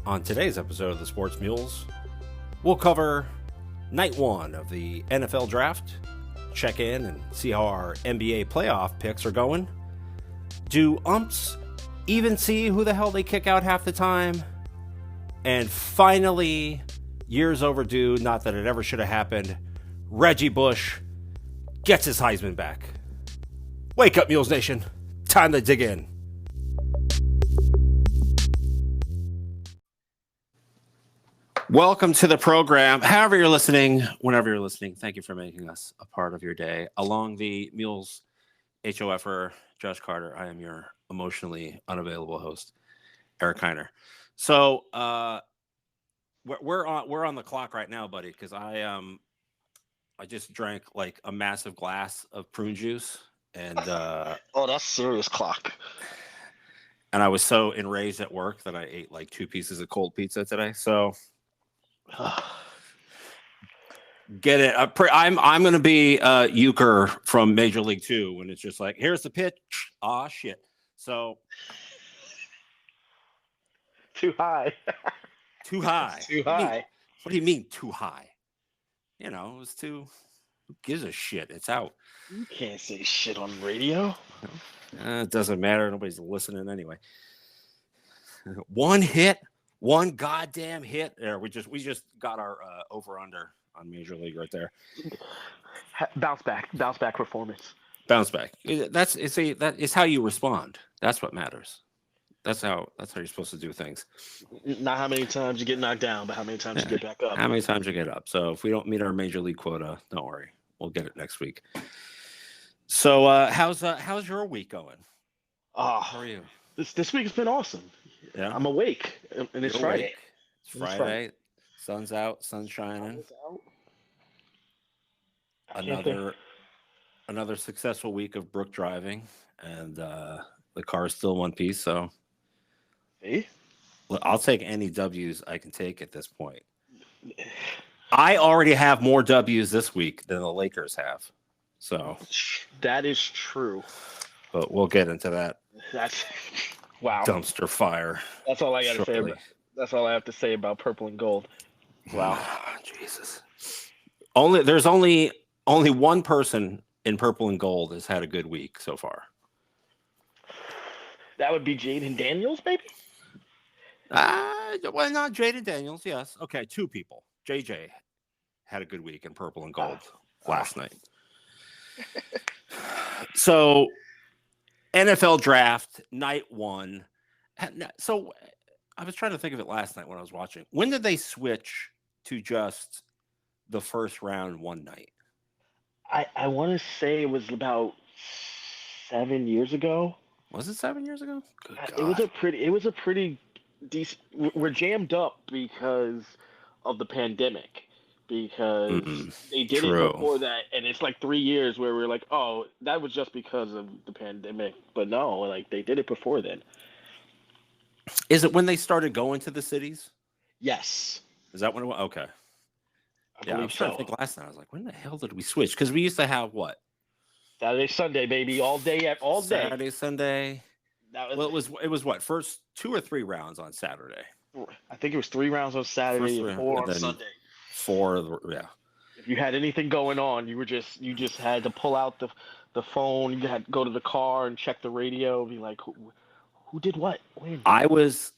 On today's episode of the Sports Mules, we'll cover night one of the NFL draft, check in and see how our NBA playoff picks are going. Do umps even see who the hell they kick out half the time? And finally, years overdue, not that it ever should have happened, Reggie Bush gets his Heisman back. Wake up, Mules Nation. Time to dig in. Welcome to the program. However you're listening, whenever you're listening, thank you for making us a part of your day. Along the Mules HOFer, Josh Carter, I am your emotionally unavailable host, Eric Kiner. So we're on the clock right now, buddy, because I just drank like a massive glass of prune juice, and oh, that's serious clock. And I was so enraged at work that I ate like 2 pieces of cold pizza today. So get it. I'm going to be Euchre from Major League 2 when it's just like, here's the pitch. Ah, shit. So too high. Too high. Too high. What do you mean too high? You know, it was too. Who gives a shit? It's out. You can't say shit on radio. It doesn't matter. Nobody's listening anyway. One goddamn hit. There, we just got our over under on Major League right there. Bounce back performance. Bounce back. That is how you respond. That's what matters. That's how you're supposed to do things. Not how many times you get knocked down, but how many times you get back up. How many times you get up. So if we don't meet our Major League quota, don't worry. We'll get it next week. So how's your week going? How are you? This week has been awesome. Yeah, I'm awake, and it's Friday. Awake. It's Friday. Sun's out. Sun's shining. Another successful week of Brook driving, and the car is still in one piece. So, I'll take any W's I can take at this point. I already have more W's this week than the Lakers have. So that is true. But we'll get into that. That's wow. Dumpster fire. That's all I got to say. That's all I have to say about purple and gold. Wow. Oh, Jesus. There's only one person in purple and gold has had a good week so far. That would be Jaden Daniels, maybe? Well, not Jaden Daniels, yes. Okay, 2 people. JJ had a good week in purple and gold last night. So, NFL draft, night 1. So, I was trying to think of it last night when I was watching. When did they switch to just the first round one night? I want to say it was about 7 years ago. Was it 7 years ago? Good God. It was a pretty decent. We're jammed up because of the pandemic. Because they did it before that, and it's like 3 years where we're like, oh, that was just because of the pandemic. But no, like they did it before then. Is it when they started going to the cities? Yes. Is that when it was? Okay. I was trying to think last night. I was like, when the hell did we switch? Because we used to have what? Saturday, Sunday, baby, all day. Saturday, Sunday. It was what? First 2 or 3 rounds on Saturday. I think it was 3 rounds on Saturday and 4 on Sunday. 4, yeah. If you had anything going on, you just had to pull out the phone. You had to go to the car and check the radio. And be like, who did what? When? I was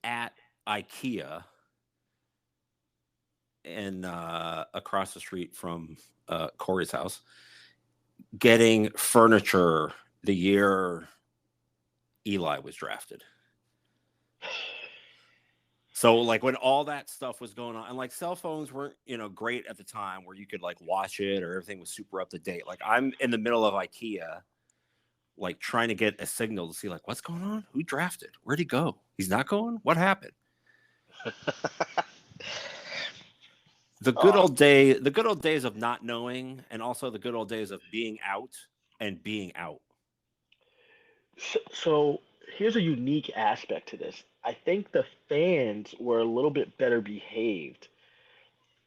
at IKEA and across the street from Corey's house, getting furniture the year Eli was drafted. So like when all that stuff was going on, and like cell phones weren't, great at the time where you could like watch it or everything was super up to date. Like I'm in the middle of IKEA, like trying to get a signal to see like what's going on, who drafted, where'd he go? He's not going. What happened? The good old days of not knowing, and also the good old days of being out and being out. So here's a unique aspect to this. I think the fans were a little bit better behaved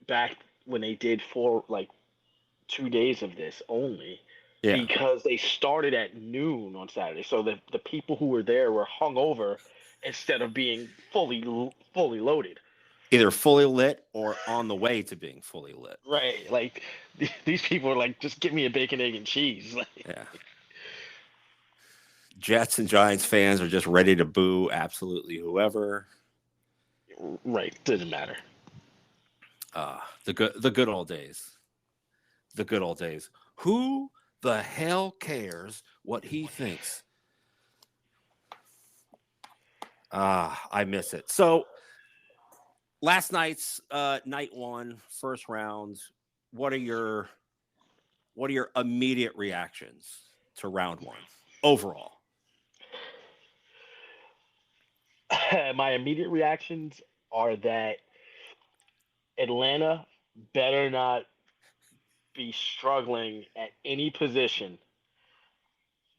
back when they did for like 2 days of this only. Yeah. Because they started at noon on Saturday. So the people who were there were hungover instead of being fully loaded. Either fully lit or on the way to being fully lit. Right. Like these people are like, just give me a bacon, egg, and cheese. Yeah. Jets and Giants fans are just ready to boo absolutely whoever. Right. Doesn't matter. The good old days. The good old days. Who the hell cares what he thinks? I miss it. So last night's night one, first round. What are your immediate reactions to round one overall? My immediate reactions are that Atlanta better not be struggling at any position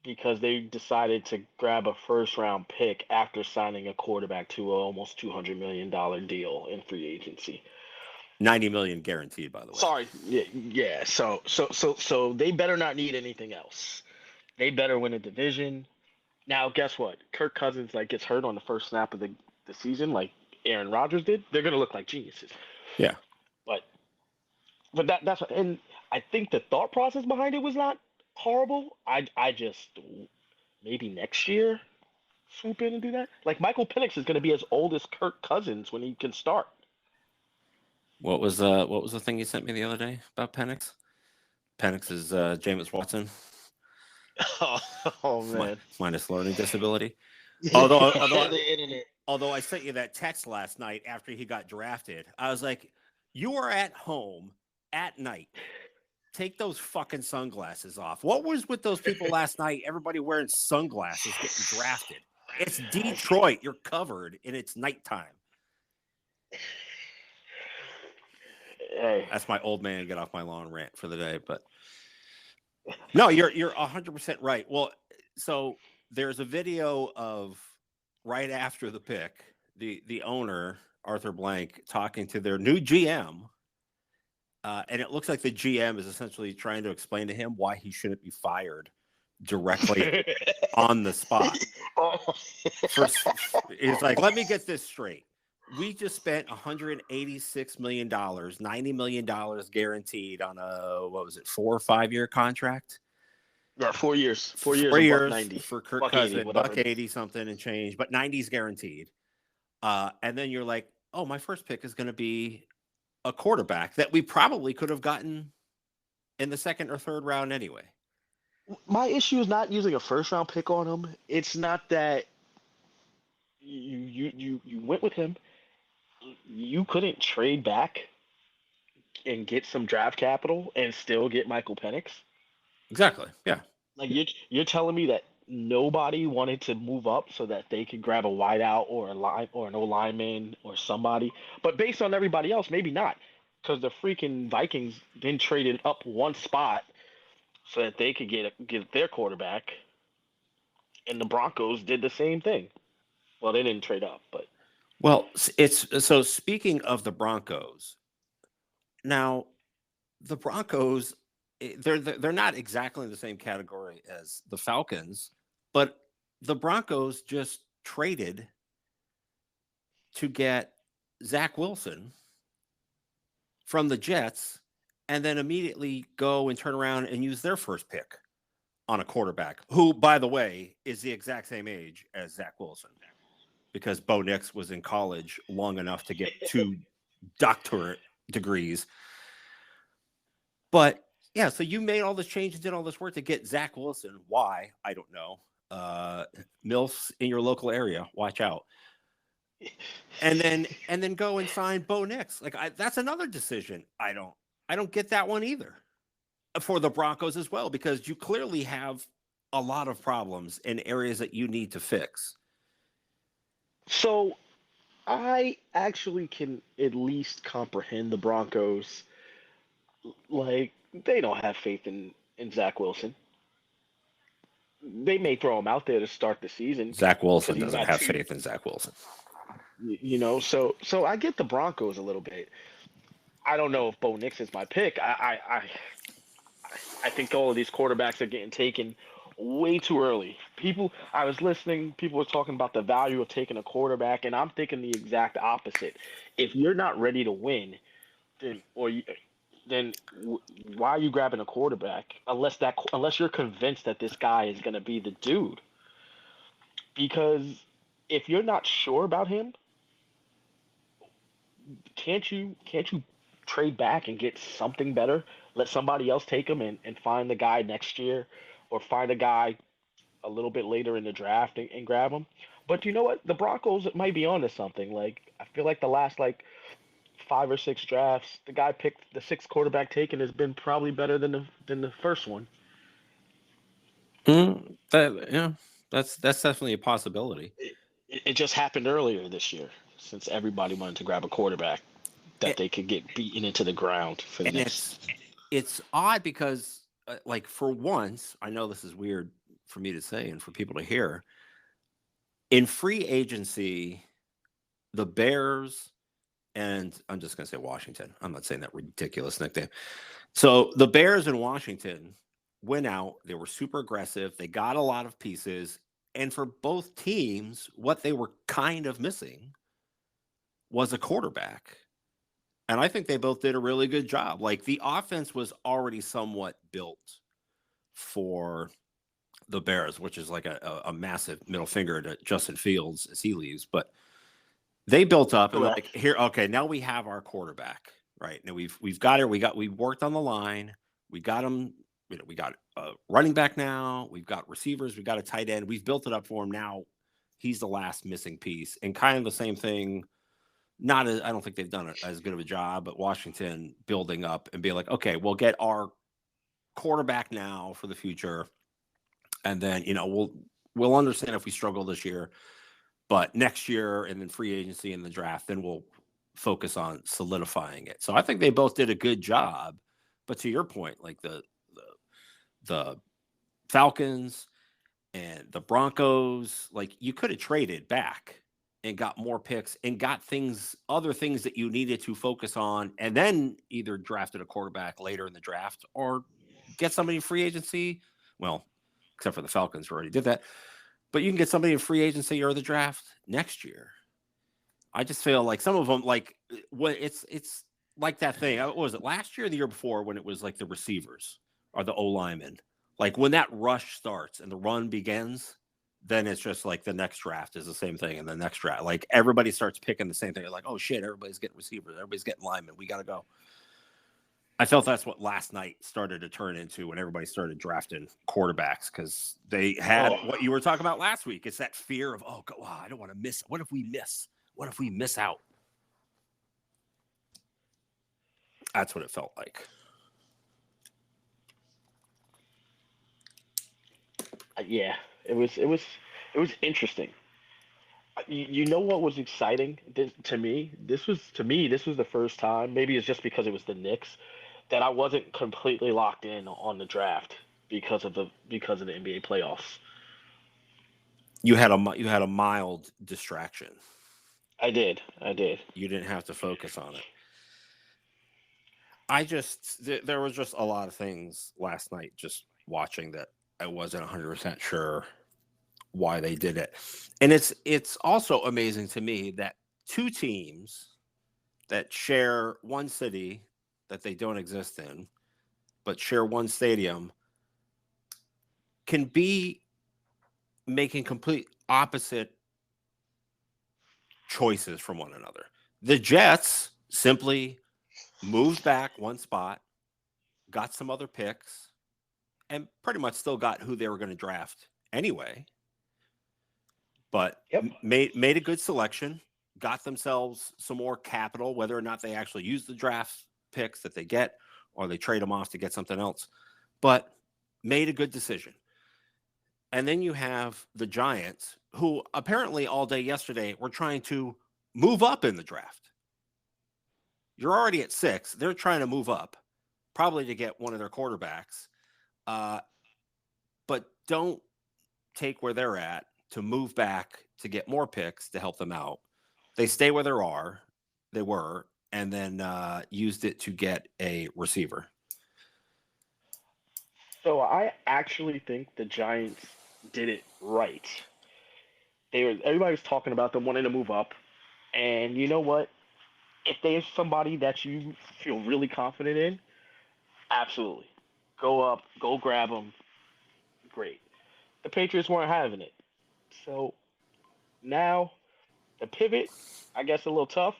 because they decided to grab a first round pick after signing a quarterback to an almost $200 million deal in free agency. $90 million guaranteed, by the way. Sorry, yeah. So they better not need anything else. They better win a division. Now, guess what? Kirk Cousins gets hurt on the first snap of the season, like Aaron Rodgers did. They're gonna look like geniuses. Yeah. But that's what, and I think the thought process behind it was not horrible. I just maybe next year swoop in and do that. Like Michael Penix is gonna be as old as Kirk Cousins when he can start. What was the thing you sent me the other day about Penix? Penix is Jameis Watson. Oh man, minus learning disability. Although I sent you that text last night after he got drafted, I was like, "You are at home at night. Take those fucking sunglasses off." What was with those people last night? Everybody wearing sunglasses getting drafted. It's Detroit. You're covered, and it's nighttime. Hey. That's my old man get off my lawn rant for the day. But no, you're 100% right. Well, so there's a video of right after the pick, the owner Arthur Blank talking to their new GM, and it looks like the GM is essentially trying to explain to him why he shouldn't be fired directly on the spot. He's like, "Let me get this straight. We just spent $186 million, $90 million guaranteed on a, 4 or 5 year contract? Yeah, 4 years. 4 years. 4 years 90. for Kirk Cousins, $180 something and change, but 90's guaranteed. And then you're like, oh, my first pick is going to be a quarterback that we probably could have gotten in the second or third round anyway. My issue is not using a first round pick on him. It's not that you went with him. You couldn't trade back and get some draft capital and still get Michael Penix. Exactly. Yeah. Like you're telling me that nobody wanted to move up so that they could grab a wideout or a line or an O lineman or somebody, but based on everybody else, maybe not, because the freaking Vikings then traded up one spot so that they could get their quarterback, and the Broncos did the same thing. Well, they didn't trade up, but. Well, it's so speaking of the Broncos, now the Broncos, they're not exactly in the same category as the Falcons, but the Broncos just traded to get Zach Wilson from the Jets and then immediately go and turn around and use their first pick on a quarterback who, by the way, is the exact same age as Zach Wilson. Because Bo Nix was in college long enough to get 2 doctorate degrees. But, yeah, so you made all this change and did all this work to get Zach Wilson. Why? I don't know. MILFs in your local area, watch out. And then go and sign Bo Nix. That's another decision. I don't get that one either for the Broncos as well, because you clearly have a lot of problems in areas that you need to fix. So, I actually can at least comprehend the Broncos. Like, they don't have faith in Zach Wilson. They may throw him out there to start the season. Zach Wilson doesn't have faith in Zach Wilson. So I get the Broncos a little bit. I don't know if Bo Nix is my pick. I think all of these quarterbacks are getting taken way too early. I was listening. People were talking about the value of taking a quarterback, and I'm thinking the exact opposite. If you're not ready to win, then or you, then why are you grabbing a quarterback unless you're convinced that this guy is going to be the dude? Because if you're not sure about him, can't you trade back and get something better? Let somebody else take him and find the guy next year, or find a guy a little bit later in the draft and grab him. But you know what? The Broncos might be onto something. Like I feel like the last like 5 or 6 drafts, the guy picked the sixth quarterback taken has been probably better than the first one. Yeah, that's definitely a possibility. It just happened earlier this year, since everybody wanted to grab a quarterback that It, they could get beaten into the ground for the and next. it's odd because, like, for once, I know this is weird for me to say and for people to hear. In free agency, the Bears, and I'm just going to say Washington. I'm not saying that ridiculous nickname. So the Bears in Washington went out. They were super aggressive. They got a lot of pieces. And for both teams, what they were kind of missing was a quarterback. And I think they both did a really good job. Like, the offense was already somewhat built for the Bears, which is like a massive middle finger to Justin Fields as he leaves. But they built up and Correct. like, here, okay, now we have our quarterback, right? Now we've got it. We worked on the line. We got him. We got a running back now. We've got receivers. We've got a tight end. We've built it up for him. Now he's the last missing piece. And kind of the same thing. Not as, I don't think they've done as good of a job, but Washington building up and being like, okay, we'll get our quarterback now for the future, and then we'll understand if we struggle this year. But next year and then free agency and the draft, then we'll focus on solidifying it. So I think they both did a good job. But to your point, like the Falcons and the Broncos, like, you could have traded back and got more picks and got other things that you needed to focus on, and then either drafted a quarterback later in the draft or get somebody in free agency. Well, except for the Falcons, who already did that. But you can get somebody in free agency or the draft next year. I just feel like some of them, like, what it's like that thing. What was it, last year or the year before, when it was like the receivers or the O linemen? Like, when that rush starts and the run begins, then it's just like the next draft is the same thing, and the next draft, like, everybody starts picking the same thing. They're like, oh shit, everybody's getting receivers, everybody's getting linemen. We got to go. I felt that's what last night started to turn into when everybody started drafting quarterbacks, because they had what you were talking about last week. It's that fear of, oh, God, I don't want to miss. What if we miss? What if we miss out? That's what it felt like. Yeah, it was interesting. You know what was exciting to me? This was the first time. Maybe it's just because it was the Knicks that I wasn't completely locked in on the draft because of the NBA playoffs. You had a mild distraction. I did. You didn't have to focus on it. There was just a lot of things last night just watching that I wasn't 100% sure why they did it. And it's also amazing to me that two teams that share one city that they don't exist in, but share one stadium, can be making complete opposite choices from one another. The Jets simply moved back one spot, got some other picks, and pretty much still got who they were going to draft anyway. But made a good selection, got themselves some more capital, whether or not they actually use the draft picks that they get or they trade them off to get something else, but made a good decision. And then you have the Giants, who apparently all day yesterday were trying to move up in the draft. You're already at 6. They're trying to move up, probably to get one of their quarterbacks. But don't take where they're at to move back to get more picks to help them out. They stay where they were, and then used it to get a receiver. So I actually think the Giants did it right. Everybody was talking about them wanting to move up, and you know what? If there's somebody that you feel really confident in, absolutely, go up, go grab them. Great. The Patriots weren't having it, so now the pivot, I guess, a little tough.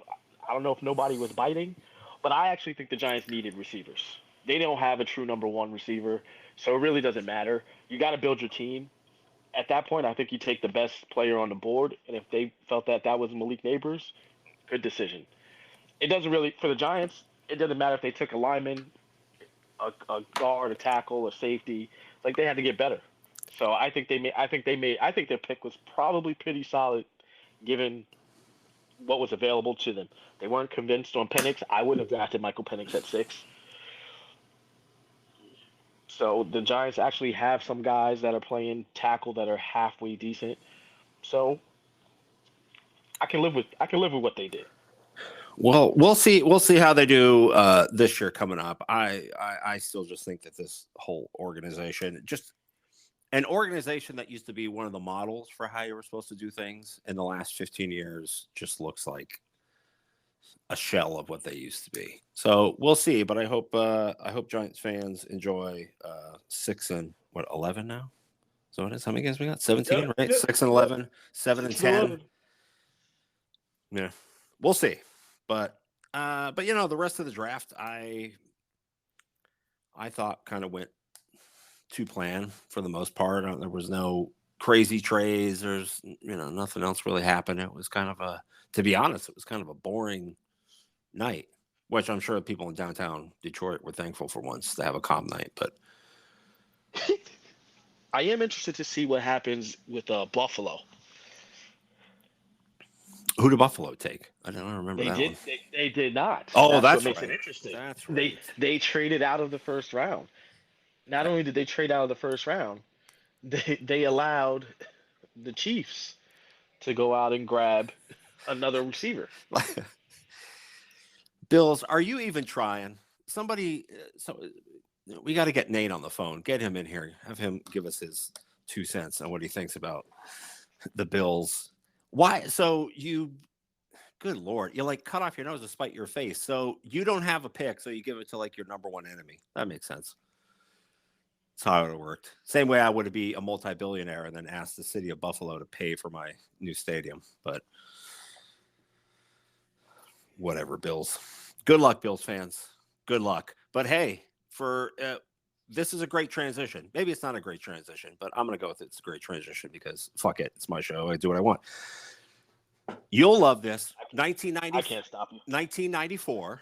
I don't know if nobody was biting, but I actually think the Giants needed receivers. They don't have a true number one receiver, so it really doesn't matter. You got to build your team. At that point, I think you take the best player on the board, and if they felt that that was Malik Neighbors, good decision. It doesn't really for the Giants. It doesn't matter if they took a lineman, a guard, a tackle, a safety. Like they had to get better. So I think they made. I think they made. I think their pick was probably pretty solid, given what was available to them. They weren't convinced on Penix. I would have drafted Michael Penix at 6. So the Giants actually have some guys that are playing tackle that are halfway decent. So I can live with what they did. Well, we'll see. We'll see how they do this year coming up. I still just think that this whole organization, just an organization that used to be one of the models for how you were supposed to do things in the last 15 years, just looks like a shell of what they used to be. So we'll see. But I hope Giants fans enjoy 6-11 now. So what is how many games we got? 17, right? 6-11, 7-10. Yeah, we'll see. But the rest of the draft, I thought kind of went to plan for the most part. There was no crazy trades. There's nothing else really happened. It was kind of to be honest, it was kind of a boring night, which I'm sure people in downtown Detroit were thankful for once to have a calm night. But I am interested to see what happens with Buffalo. who did Buffalo take? I don't remember They that did. one. They did not. Oh, That's what that's makes it right. interesting. That's They right. they traded out of the first round. Not only did they trade out of the first round, they allowed the Chiefs to go out and grab another receiver. Bills, are you even trying? Somebody, we got to get Nate on the phone. Get him in here. Have him give us his 2 cents on what he thinks about the Bills. Why? So good Lord, you like cut off your nose to spite your face. So you don't have a pick, so you give it to like your number one enemy. That makes sense. That's how it would have worked. Same way I would be a multi-billionaire and then ask the city of Buffalo to pay for my new stadium. But whatever, Bills. Good luck, Bills fans. Good luck. But hey, this is a great transition. Maybe it's not a great transition, but I'm going to go with it's a great transition because fuck it. It's my show. I do what I want. You'll love this. I can't stop you. 1994.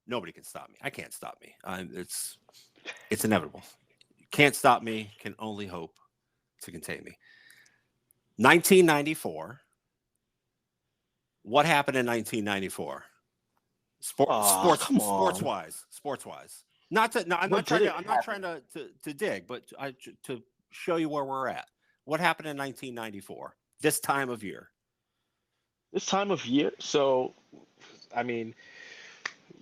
Nobody can stop me. I can't stop me. It's inevitable. Can't stop me. Can only hope to contain me. 1994. What happened in 1994? Sports wise. I'm not trying to dig, but to show you where we're at. What happened in 1994? This time of year. So, I mean,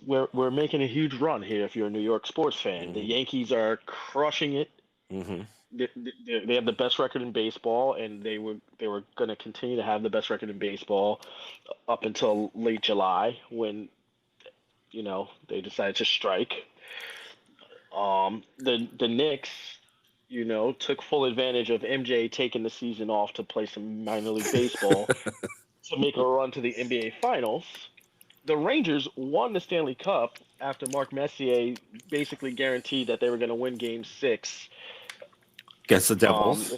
we're making a huge run here. If you're a New York sports fan, Mm-hmm. The Yankees are crushing it. Mm-hmm. They have the best record in baseball, and they were going to continue to have the best record in baseball up until late July when they decided to strike. The Knicks, took full advantage of MJ taking the season off to play some minor league baseball to make a run to the NBA Finals. The Rangers won the Stanley Cup after Mark Messier basically guaranteed that they were going to win Game 6 against the Devils.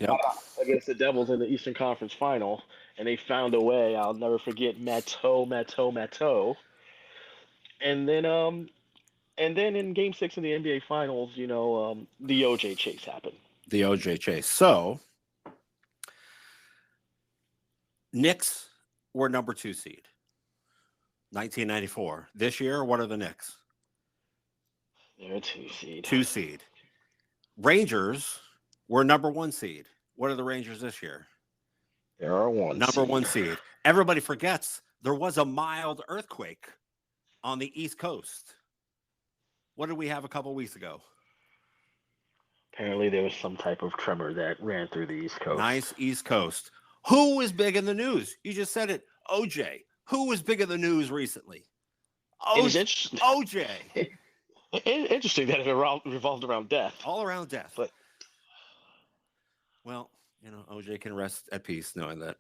Against the Devils in the Eastern Conference Final, and they found a way. I'll never forget Matteau. And then in Game 6 of the NBA Finals, the OJ chase happened. The OJ chase. So, Knicks were number 2 seed. 1994. This year, what are the Knicks? They're a 2 seed. 2 seed. Rangers were number 1 seed. What are the Rangers this year? There are 1 number seed. 1 seed. Everybody forgets there was a mild earthquake on the East Coast. What did we have a couple weeks ago? Apparently, there was some type of tremor that ran through the East Coast. Nice East Coast. Who was big in the news? You just said it. OJ. Who was big in the news recently? It was interesting. OJ. Interesting that it revolved around death. All around death. But well, OJ can rest at peace knowing that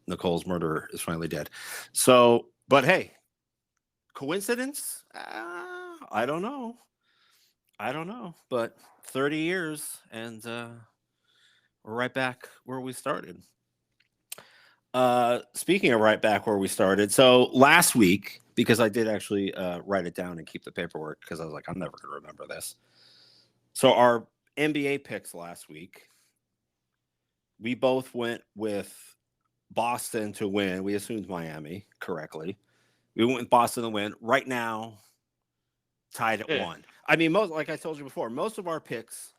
Nicole's murderer is finally dead. So, but hey, coincidence? I don't know. But 30 years and we're right back where we started. Speaking of right back where we started, so last week, because I did actually write it down and keep the paperwork because I was like, I'm never going to remember this. So our NBA picks last week, we both went with Boston to win. We assumed Miami correctly. We went with Boston to win. Right now, tied at 1. I mean, like I told you before, most of our picks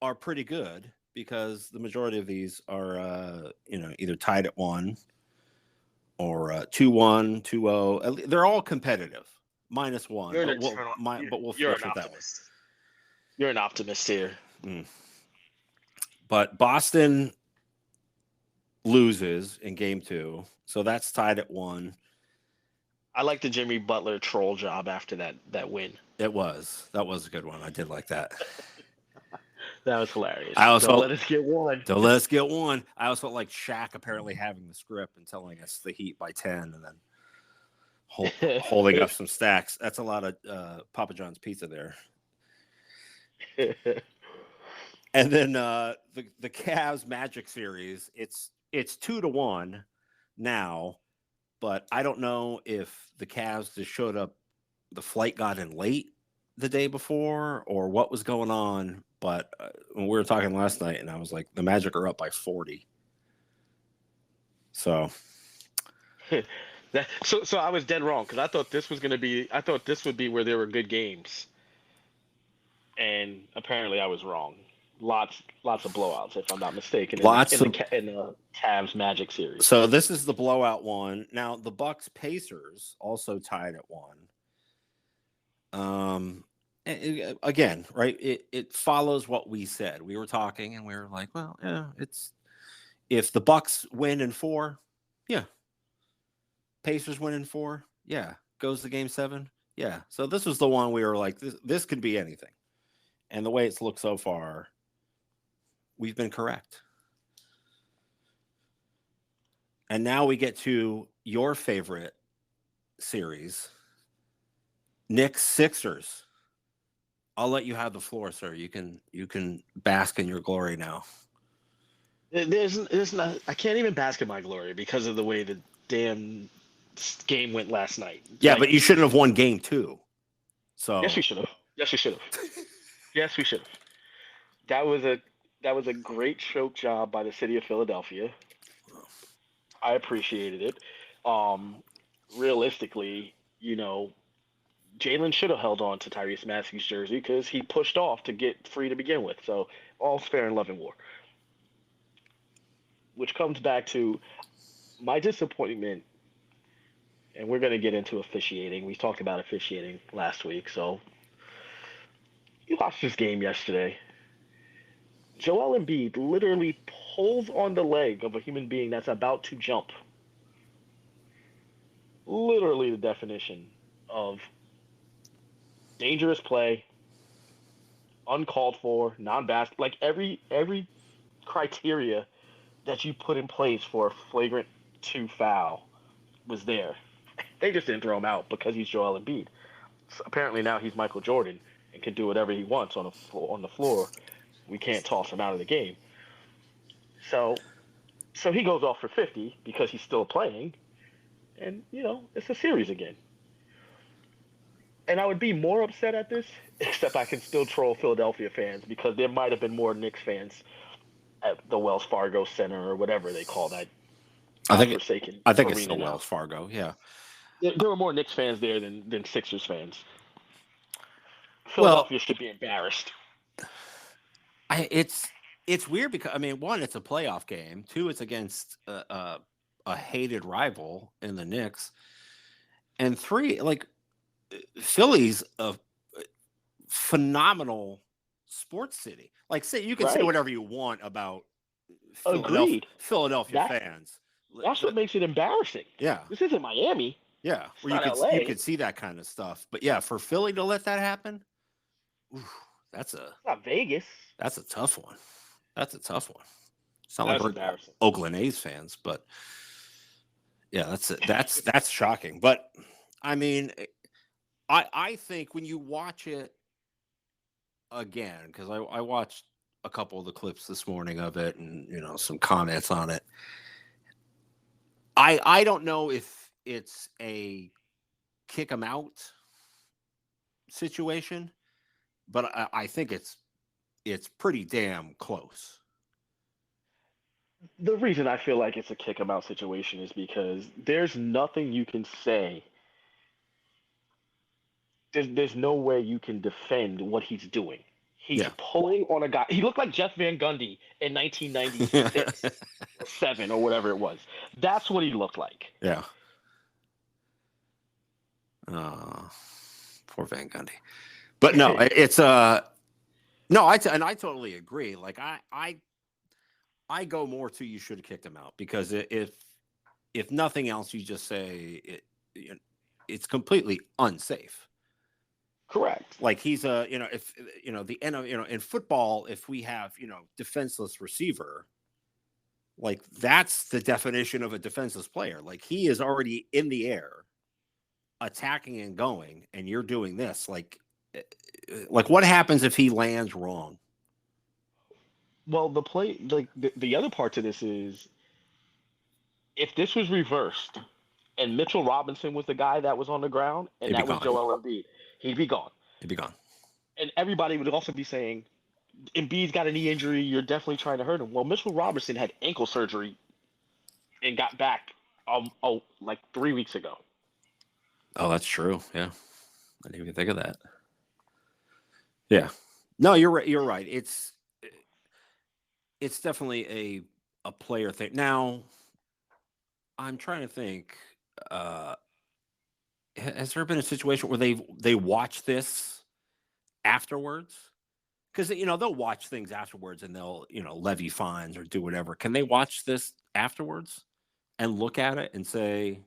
are pretty good because the majority of these are, either tied at 1 or 2-1, 2-0. They're all competitive, -1. But we'll switch with that one. You're an optimist here. But Boston loses in game 2, so that's tied at 1. I like the Jimmy Butler troll job after that win. That was a good one. I did like that. That was hilarious. Don't let us get one. Don't let us get one. I also felt like Shaq apparently having the script and telling us the Heat by 10 and then holding up some stacks. That's a lot of Papa John's pizza there. And then the Cavs Magic series, it's 2-1 now, but I don't know if the Cavs just showed up, the flight got in late the day before or what was going on. But when we were talking last night, and I was like, the Magic are up by 40. So, so I was dead wrong because I thought this would be where there were good games, and apparently I was wrong. Lots of blowouts, if I'm not mistaken. In the Cavs Magic series. So this is the blowout one. Now the Bucks Pacers also tied at 1. Again, right? It follows what we said. We were talking and we were like, well, yeah, it's if the Bucks win in 4, yeah. Pacers win in 4, yeah. Goes to game 7, yeah. So this was the one we were like, this could be anything. And the way it's looked so far, we've been correct. And now we get to your favorite series, Knicks Sixers. I'll let you have the floor, sir. You can bask in your glory now. There's not. I can't even bask in my glory because of the way the damn game went last night. Yeah, but you shouldn't have won game 2. So yes, we should have. Yes, we should have. Yes, we should have. That was a great choke job by the city of Philadelphia. I appreciated it. Realistically, Jalen should have held on to Tyrese Maxey's jersey because he pushed off to get free to begin with. So all's fair in love and war. Which comes back to my disappointment, and we're going to get into officiating. We talked about officiating last week. So you watched this game yesterday. Joel Embiid literally pulls on the leg of a human being that's about to jump. Literally the definition of dangerous play, uncalled for, non-basket, like every criteria that you put in place for a flagrant 2 foul was there. They just didn't throw him out because he's Joel Embiid. So apparently now he's Michael Jordan and can do whatever he wants on the floor. We can't toss him out of the game. So he goes off for 50 because he's still playing, and it's a series again. And I would be more upset at this, except I can still troll Philadelphia fans because there might have been more Knicks fans at the Wells Fargo Center or whatever they call that. I think it's the Wells Fargo. Yeah, there were more Knicks fans there than Sixers fans. Philadelphia should be embarrassed. It's weird because 1, it's a playoff game. 2, it's against a hated rival in the Knicks, and 3, like. Philly's a phenomenal sports city. Like, say you can say Right. whatever you want about Agreed. Philadelphia That fans. that's what makes it embarrassing. Yeah. This isn't Miami. Yeah, It's where not LA. you could see that kind of stuff. But yeah, for Philly to let that happen, that's It's not Vegas. a tough one. That's a tough one. It's not That's like we're embarrassing. Oakland A's fans, but yeah, that's shocking. But I mean, I think when you watch it again, because I watched a couple of the clips this morning of it, and some comments on it. I don't know if it's a kick them out situation, but I think it's pretty damn close. The reason I feel like it's a kick 'em out situation is because there's nothing you can say. There's no way you can defend what he's doing. He's pulling on a guy. He looked like Jeff Van Gundy in 1996 or 7 or whatever it was. That's what he looked like. Yeah. Poor Van Gundy. But no, it's no, I totally agree. Like I go more to you should have kicked him out, because if nothing else, you just say it's completely unsafe. Correct. Like he's if the end of in football, if we have defenseless receiver, like that's the definition of a defenseless player. Like he is already in the air, attacking and going, and you're doing this. Like what happens if he lands wrong? Well, the other part to this is, if this was reversed and Mitchell Robinson was the guy that was on the ground and that was Joel Embiid, he'd be gone. He'd be gone. And everybody would also be saying, Embiid's got a knee injury, you're definitely trying to hurt him. Well, Mitchell Robinson had ankle surgery and got back like 3 weeks ago. Oh, that's true. Yeah. I didn't even think of that. Yeah. No, you're right. You're right. It's definitely a player thing. Now, I'm trying to think, has there been a situation where they watch this afterwards? Because they'll watch things afterwards and they'll levy fines or do whatever. Can they watch this afterwards and look at it and say,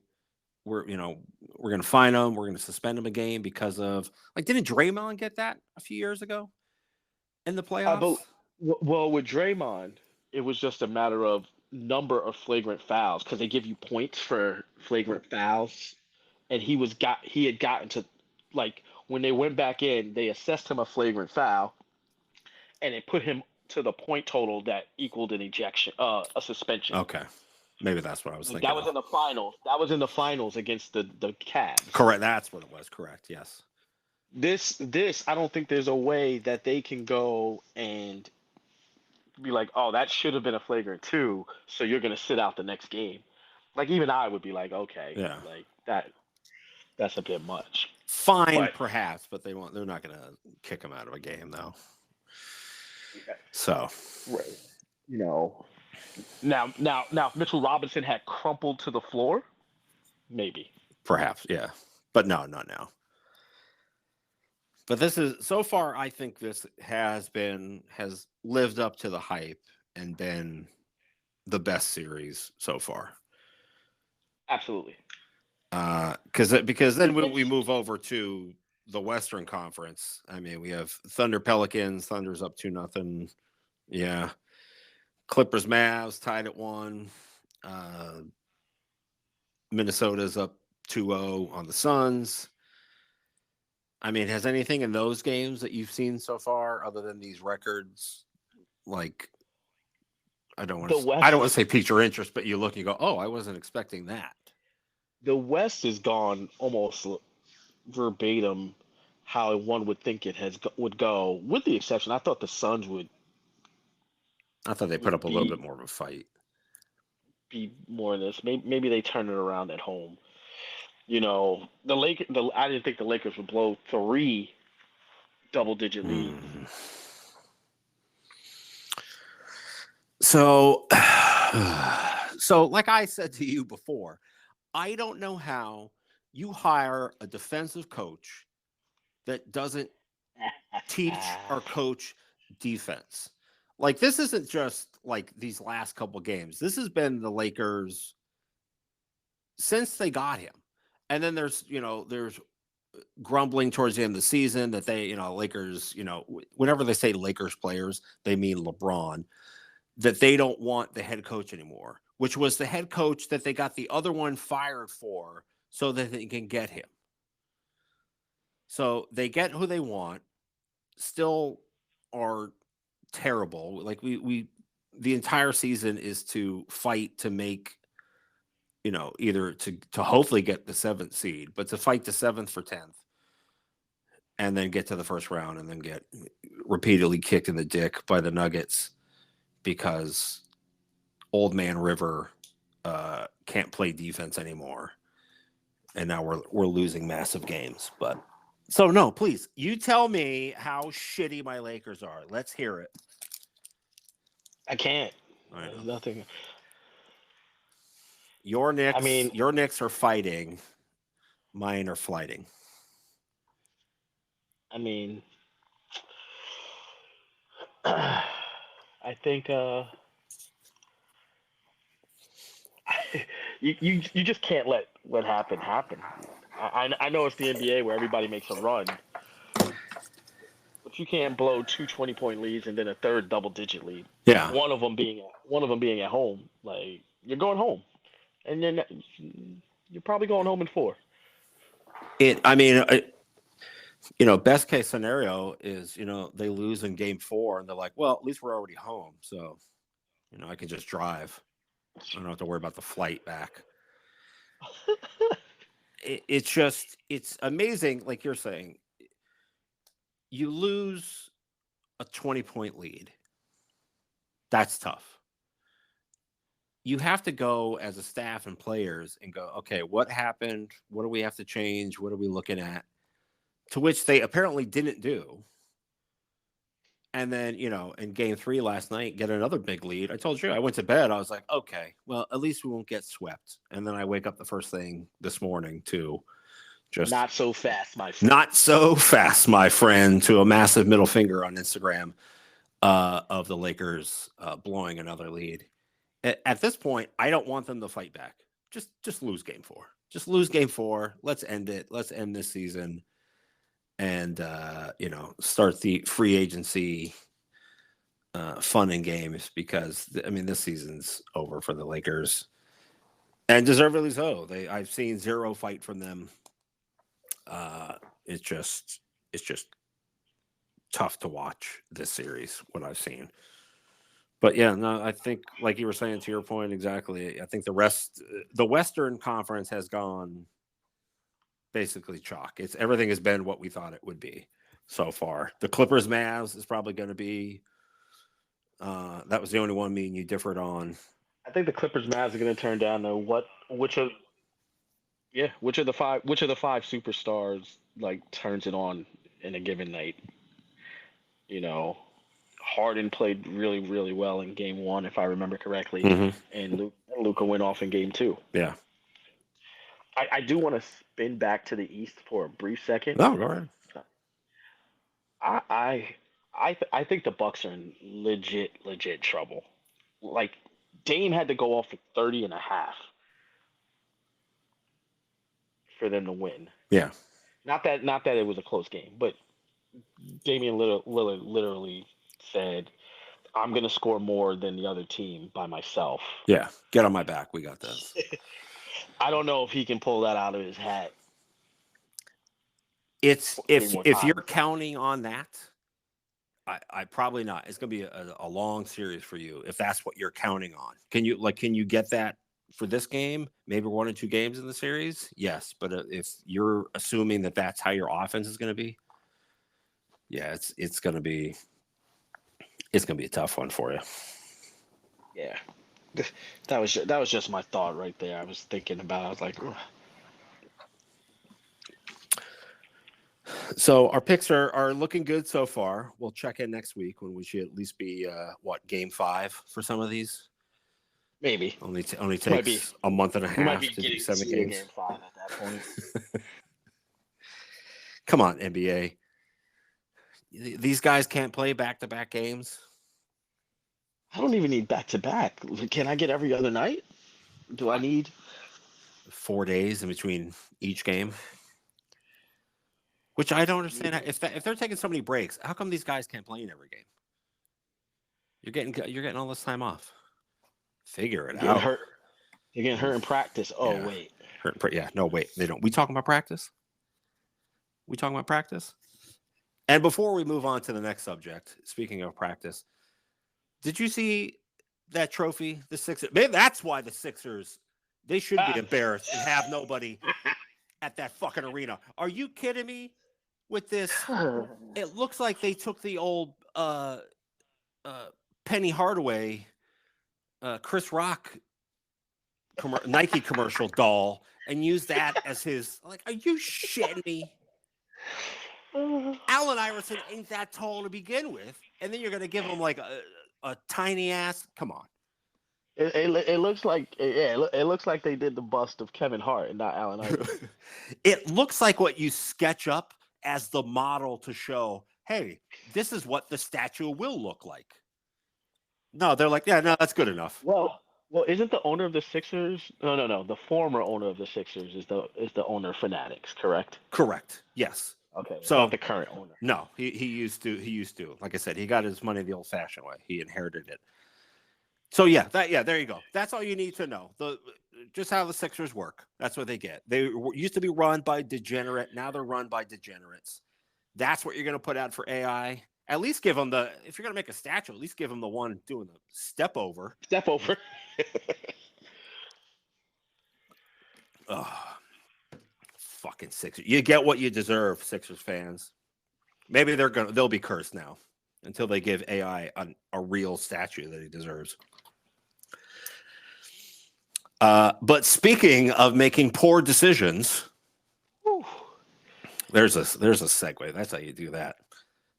we're going to fine them, we're going to suspend them a game because of, like, didn't Draymond get that a few years ago in the playoffs? Well, with Draymond, it was just a matter of number of flagrant fouls, because they give you points for flagrant fouls, and he had gotten to, like, when they went back in, they assessed him a flagrant foul, and it put him to the point total that equaled an ejection, a suspension. Okay, maybe that's what I was thinking. That was in the finals. That was in the finals against the Cavs. Correct. That's what it was. Correct. Yes. This I don't think there's a way that they can go and be like, oh, that should have been a flagrant 2, so you're gonna sit out the next game. Like, even I would be like, okay, yeah, like that's a bit much. Fine, perhaps, but they're not gonna kick him out of a game, though. Okay. So, right. Now, if Mitchell Robinson had crumpled to the floor, maybe. Perhaps, yeah, but no, not now. But this is, so far, I think this has lived up to the hype and been the best series so far. Absolutely. Because then when we move over to the Western Conference, I mean, we have Thunder Pelicans. Thunder's up 2-0. Yeah. Clippers Mavs tied at 1. Minnesota's up 2-0 on the Suns. I mean, has anything in those games that you've seen so far, other than these records, like, I don't want to say pique your interest, but you look and you go, oh, I wasn't expecting that. The West has gone almost verbatim how one would think it would go, with the exception, I thought the Suns would. I thought they put up a little bit more of a fight. Be more of this. Maybe they turn it around at home. I didn't think the Lakers would blow 3 double-digit leads. So, like I said to you before, I don't know how you hire a defensive coach that doesn't teach or coach defense. Like, this isn't just like these last couple games. This has been the Lakers since they got him. And then there's grumbling towards the end of the season that they, Lakers, whenever they say Lakers players, they mean LeBron, that they don't want the head coach anymore, which was the head coach that they got the other one fired for so that they can get him. So they get who they want, still are terrible. Like we the entire season is to fight to make, either to hopefully get the 7th seed, but to fight the 7th for 10th and then get to the first round and then get repeatedly kicked in the dick by the Nuggets because old man River can't play defense anymore. And now we're losing massive games. But so no, please, you tell me how shitty my Lakers are. Let's hear it. I can't. There's nothing. Your Knicks are fighting. Mine are flighting. I mean, I think you just can't let what happened happen. I know it's the NBA where everybody makes a run, but you can't blow 2 20-point leads and then a third double-digit lead. Yeah, one of them being at home. Like, you're going home, and then you're probably going home in 4. Best case scenario is, they lose in game 4 and they're like, well, at least we're already home. So, I can just drive. I don't have to worry about the flight back. It's amazing. Like you're saying, you lose a 20-point lead. That's tough. You have to go as a staff and players and go, okay, what happened? What do we have to change? What are we looking at? To which they apparently didn't do. And then, in game 3 last night, get another big lead. I told you, I went to bed. I was like, okay, well, at least we won't get swept. And then I wake up the first thing this morning to just not so fast, my friend. Not so fast, my friend, to a massive middle finger on Instagram of the Lakers blowing another lead. At this point, I don't want them to fight back. Just lose game 4. Just lose game 4. Let's end it. Let's end this season. And, start the free agency fun and games because, this season's over for the Lakers. And deservedly so. I've seen zero fight from them. It's just tough to watch this series, what I've seen. But, yeah, no, I think, like you were saying, to your point, exactly, I think the Western Conference has gone basically chalk. Everything has been what we thought it would be so far. The Clippers Mavs is probably going to be that was the only one me and you differed on. I think the Clippers Mavs are going to turn down to which of the five superstars like turns it on in a given night. Harden played really, really well in game 1 if I remember correctly, and Luka went off in game 2. Yeah. I do want to spin back to the East for a brief second. No, go ahead. I think the Bucks are in legit trouble. Like, Dame had to go off for 30 and a half for them to win. Yeah. Not that it was a close game, but Damian Lillard literally said, I'm going to score more than the other team by myself. Yeah. Get on my back. We got this. I don't know if he can pull that out of his hat. If you're counting on that, I probably not. It's going to be a long series for you if that's what you're counting on. Can you get that for this game? Maybe 1 or 2 games in the series? Yes, but if you're assuming that that's how your offense is going to be, yeah, it's going to be a tough one for you. Yeah. That was just my thought right there. I was thinking about it. I was like, ugh. So our picks are looking good so far. We'll check in next week when we should at least be game 5 for some of these. Maybe only takes a month and a half to do 7 games. Game 5 at that point. Come on, NBA. These guys can't play back-to-back games. I don't even need back-to-back. Can I get every other night? Do I need 4 days in between each game? Which I don't understand. If they're taking so many breaks, how come these guys can't play in every game? You're getting all this time off. Figure it out. Hurt? You're getting hurt in practice. Oh yeah. Wait. No, wait. They don't. We talking about practice? And before we move on to the next subject, speaking of practice, did you see that trophy? The Sixers. Maybe that's why the Sixers. They should be embarrassed and have nobody at that fucking arena. Are you kidding me? With this, it looks like they took the old Penny Hardaway, Chris Rock Nike commercial doll and used that as his. Like, are you shitting me? Allen Iverson ain't that tall to begin with, and then you're going to give him like a tiny ass. Come on. It looks like it looks like they did the bust of Kevin Hart and not Allen Iverson. It looks like what you sketch up as the model to show, hey, this is what the statue will look like. No, they're like, yeah, no, that's good enough. Well, isn't the owner of the Sixers? No. The former owner of the Sixers is the owner of Fanatics, correct? Correct. Yes. Okay. So not the current owner. No, he used to. Like I said, he got his money the old-fashioned way. He inherited it. So there you go. That's all you need to know. Just how the Sixers work. That's what they get. They used to be run by degenerate. Now they're run by degenerates. That's what you're going to put out for AI. At least give them if you're going to make a statue, at least give them the one doing the step over. Step over. Fucking Sixers. You get what you deserve, Sixers fans. Maybe they'll be cursed now until they give AI a real statue that he deserves. But speaking of making poor decisions, there's a segue. That's how you do that.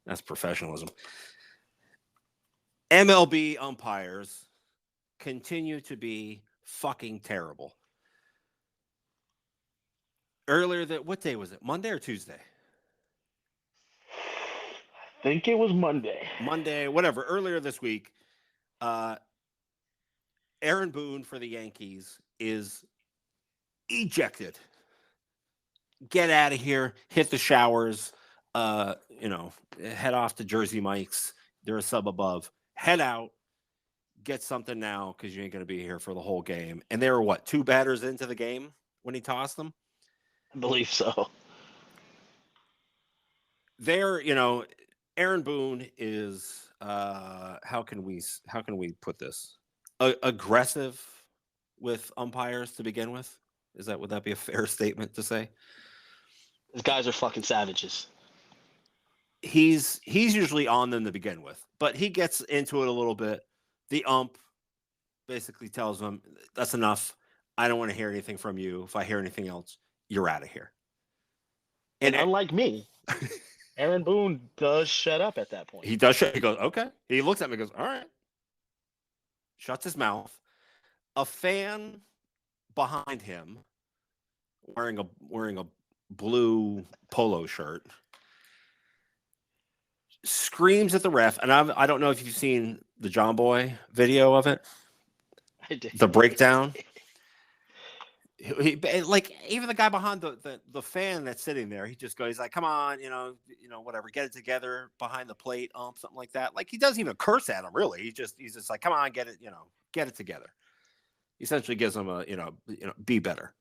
That's professionalism. MLB umpires continue to be fucking terrible. Earlier what day was it? Monday or Tuesday? I think it was Monday. Monday, whatever. Earlier this week, Aaron Boone for the Yankees is ejected. Get out of here. Hit the showers. Head off to Jersey Mike's. They're a sub above. Head out. Get something now because you ain't going to be here for the whole game. And they were, 2 batters into the game when he tossed them? I believe so. Aaron Boone is, how can we put this? Aggressive with umpires to begin with? Would that be a fair statement to say? These guys are fucking savages. He's usually on them to begin with, but he gets into it a little bit. The ump basically tells him, that's enough. I don't want to hear anything from you. If I hear anything else, you're out of here. And unlike me, Aaron Boone does shut up at that point. He does shut. He goes, okay. He looks at me and goes, all right. Shuts his mouth. A fan behind him wearing a blue polo shirt screams at the ref, and I don't know if you've seen the John Boy video of it. I did. The breakdown. He like even the guy behind the fan that's sitting there, he just goes, he's like, come on, whatever, get it together behind the plate, something like that. Like he doesn't even curse at him, really. He's just like, come on, get it together. He essentially gives him a, be better.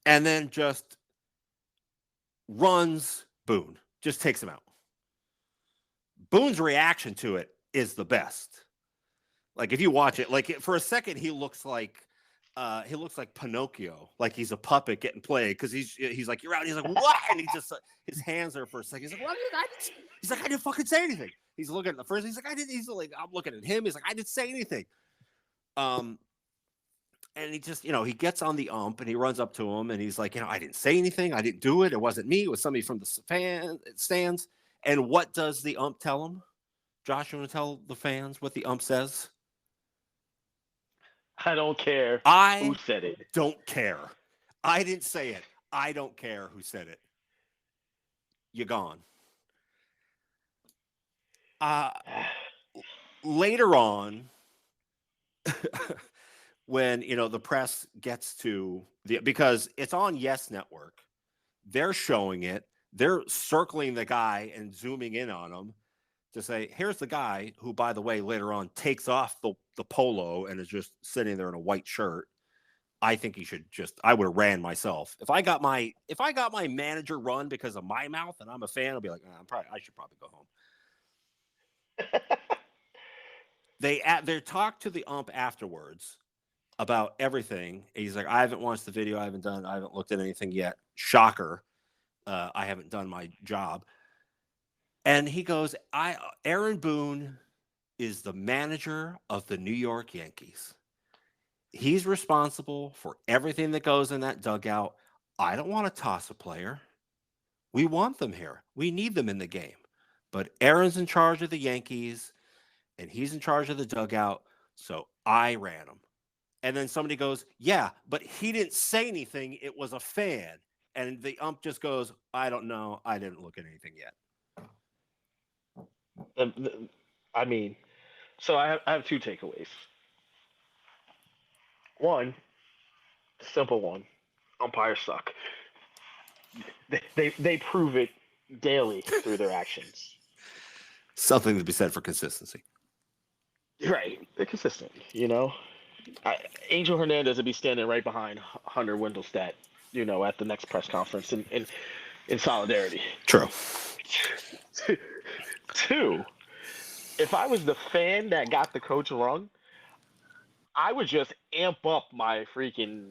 And then just runs Boone, just takes him out. Boone's reaction to it is the best. Like if you watch it, like for a second, he looks like Pinocchio, like he's a puppet getting played because he's like, you're out. He's like, what? And he just his hands are for a second. He's like, what? He's like, I didn't fucking say anything. He's looking at the first. He's like, I'm looking at him. He's like, I didn't say anything. And he just, he gets on the ump and he runs up to him and he's like, I didn't say anything. I didn't do it. It wasn't me. It was somebody from the stands. And what does the ump tell him? Josh, you want to tell the fans what the ump says? I don't care who said it. Don't care. I didn't say it. I don't care who said it. You're gone. Later on, when the press gets to because it's on Yes Network, they're showing it. They're circling the guy and zooming in on him to say, here's the guy who, by the way, later on takes off the polo and is just sitting there in a white shirt. I think he should I would have ran myself. If I got my manager run because of my mouth and I'm a fan, I'll be like, I should probably go home. They talked to the ump afterwards about everything. He's like, I haven't watched the video. I haven't looked at anything yet. Shocker. I haven't done my job. And he goes, Aaron Boone is the manager of the New York Yankees. He's responsible for everything that goes in that dugout. I don't want to toss a player. We want them here. We need them in the game. But Aaron's in charge of the Yankees, and he's in charge of the dugout, so I ran him. And then somebody goes, yeah, but he didn't say anything. It was a fan. And the ump just goes, I don't know. I didn't look at anything yet. I mean, so I have two takeaways. One, simple one: umpires suck. They prove it daily through their actions. Something to be said for consistency. Right, they're consistent. Angel Hernandez would be standing right behind Hunter Windelstedt, at the next press conference in solidarity. True. Two, if I was the fan that got the coach wrong, I would just amp up my freaking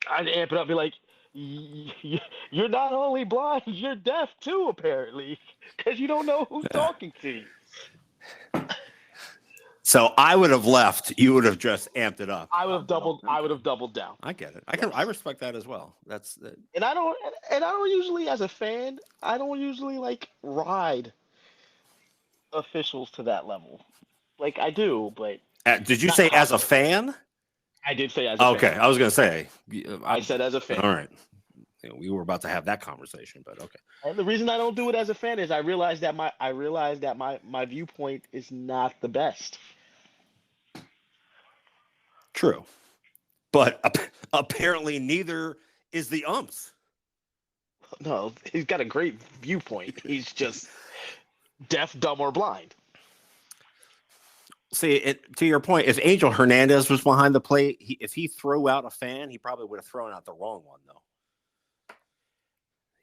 I'd amp it up, be like, you're not only blind, you're deaf too, apparently, because you don't know who's talking to you. So I would have left. You would have just amped it up. I would have doubled down. I get it. I respect that as well. That's the. And I don't usually, as a fan, ride officials to that level. Like I do, but did you say as a fan? I did say as a fan. Okay, I was going to say. I said as a fan. All right. We were about to have that conversation, but okay. And the reason I don't do it as a fan is I realize that my viewpoint is not the best. True. But apparently neither is the umps. No, he's got a great viewpoint. He's just deaf, dumb, or blind. See, to your point, if Angel Hernandez was behind the plate, if he threw out a fan, he probably would have thrown out the wrong one, though.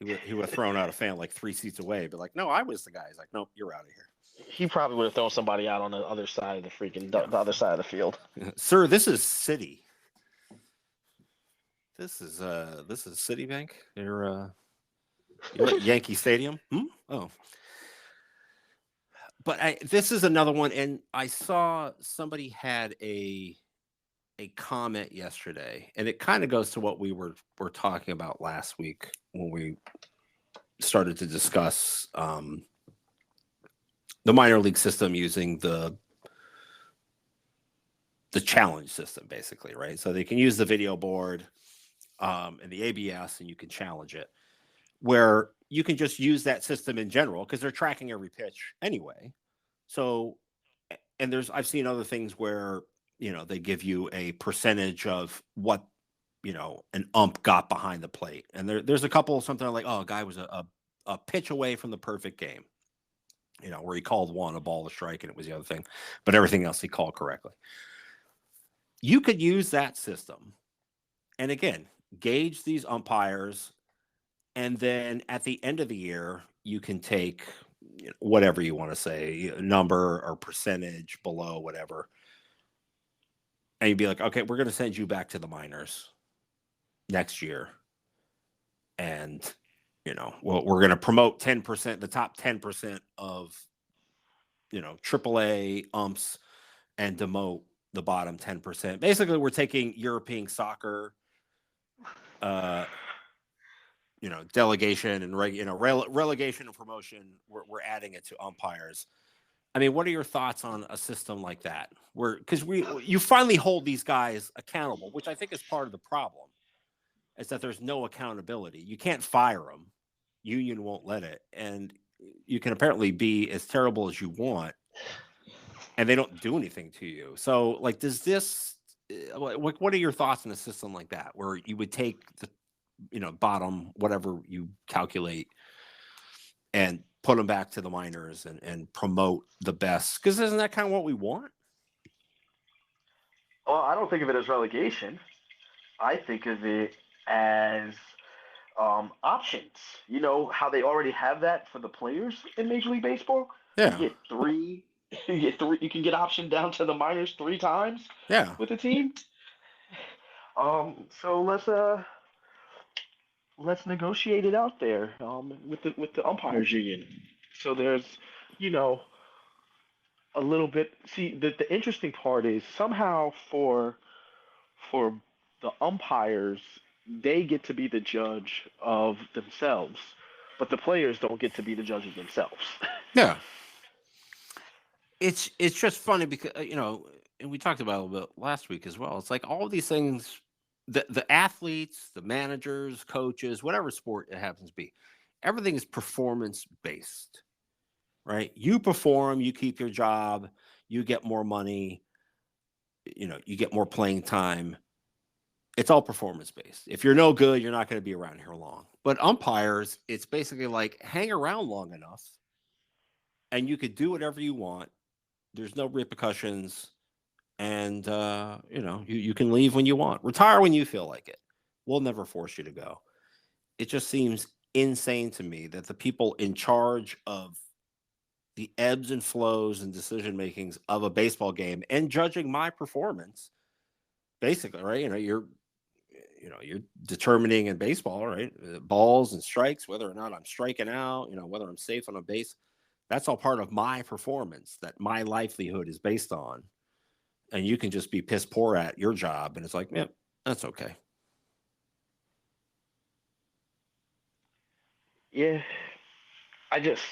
He would have thrown out a fan like 3 seats away, but like, no, I was the guy. He's like, nope, you're out of here. He probably would have thrown somebody out on the other side of the other side of the field. Sir, this is Citi. This is Citibank. You're at Yankee Stadium. Oh. But this is another one, and I saw somebody had a comment yesterday, and it kind of goes to what we were talking about last week when we started to discuss the minor league system using the challenge system, basically, right? So they can use the video board and the ABS, and you can challenge it, where you can just use that system in general because they're tracking every pitch anyway. So, and I've seen other things where, they give you a percentage of what, an ump got behind the plate. And there's a couple, something like, a guy was a pitch away from the perfect game, where he called one, a ball, a strike, and it was the other thing, but everything else he called correctly. You could use that system. And again, gauge these umpires. And then at the end of the year, you can take whatever you want to say, number or percentage below, whatever. And you'd be like, okay, we're going to send you back to the minors next year. And, we're going to promote 10%, the top 10% of, AAA umps and demote the bottom 10%. Basically, we're taking European soccer, delegation and relegation and promotion. We're adding it to umpires. I mean, what are your thoughts on a system like that? Because you finally hold these guys accountable, which I think is part of the problem, is that there's no accountability. You can't fire them, union won't let it, and you can apparently be as terrible as you want, and they don't do anything to you. So, like, does this? What are your thoughts on a system like that, where you would take the bottom whatever you calculate and put them back to the minors and promote the best? Because isn't that kind of what we want? Well, I don't think of it as relegation. I think of it as options. You know how they already have that for the players in Major League Baseball. You Yeah, get three. You get three. You can get optioned down to the minors 3 times yeah. with a team. So let's negotiate it out there with the umpires union. So there's you know a little bit. See, the interesting part is somehow for the umpires, they get to be the judge of themselves, but the players don't get to be the judge of themselves. Yeah. It's just funny because and we talked about it a little bit last week as well. It's like all of these things, the athletes, the managers, coaches, whatever sport it happens to be, everything is performance based, right? You perform, you keep your job, you get more money, you get more playing time. It's all performance based. If you're no good, you're not going to be around here long. But umpires, it's basically like hang around long enough and you could do whatever you want. There's no repercussions, and you can leave when you want, retire when you feel like it. We'll never force you to go. It just seems insane to me that the people in charge of the ebbs and flows and decision makings of a baseball game and judging my performance, basically, right? You're determining in baseball, right? Balls and strikes, whether or not I'm striking out, whether I'm safe on a base. That's all part of my performance that my livelihood is based on. And you can just be piss poor at your job, and it's like, yeah, that's okay. Yeah, I just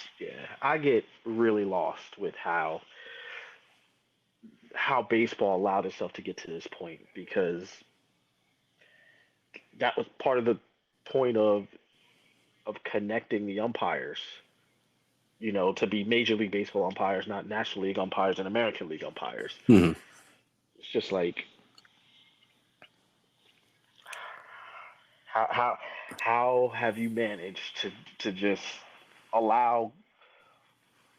I get really lost with how baseball allowed itself to get to this point because that was part of the point of connecting the umpires, to be Major League Baseball umpires, not National League umpires and American League umpires. Mm-hmm. It's just like how how have you managed to just allow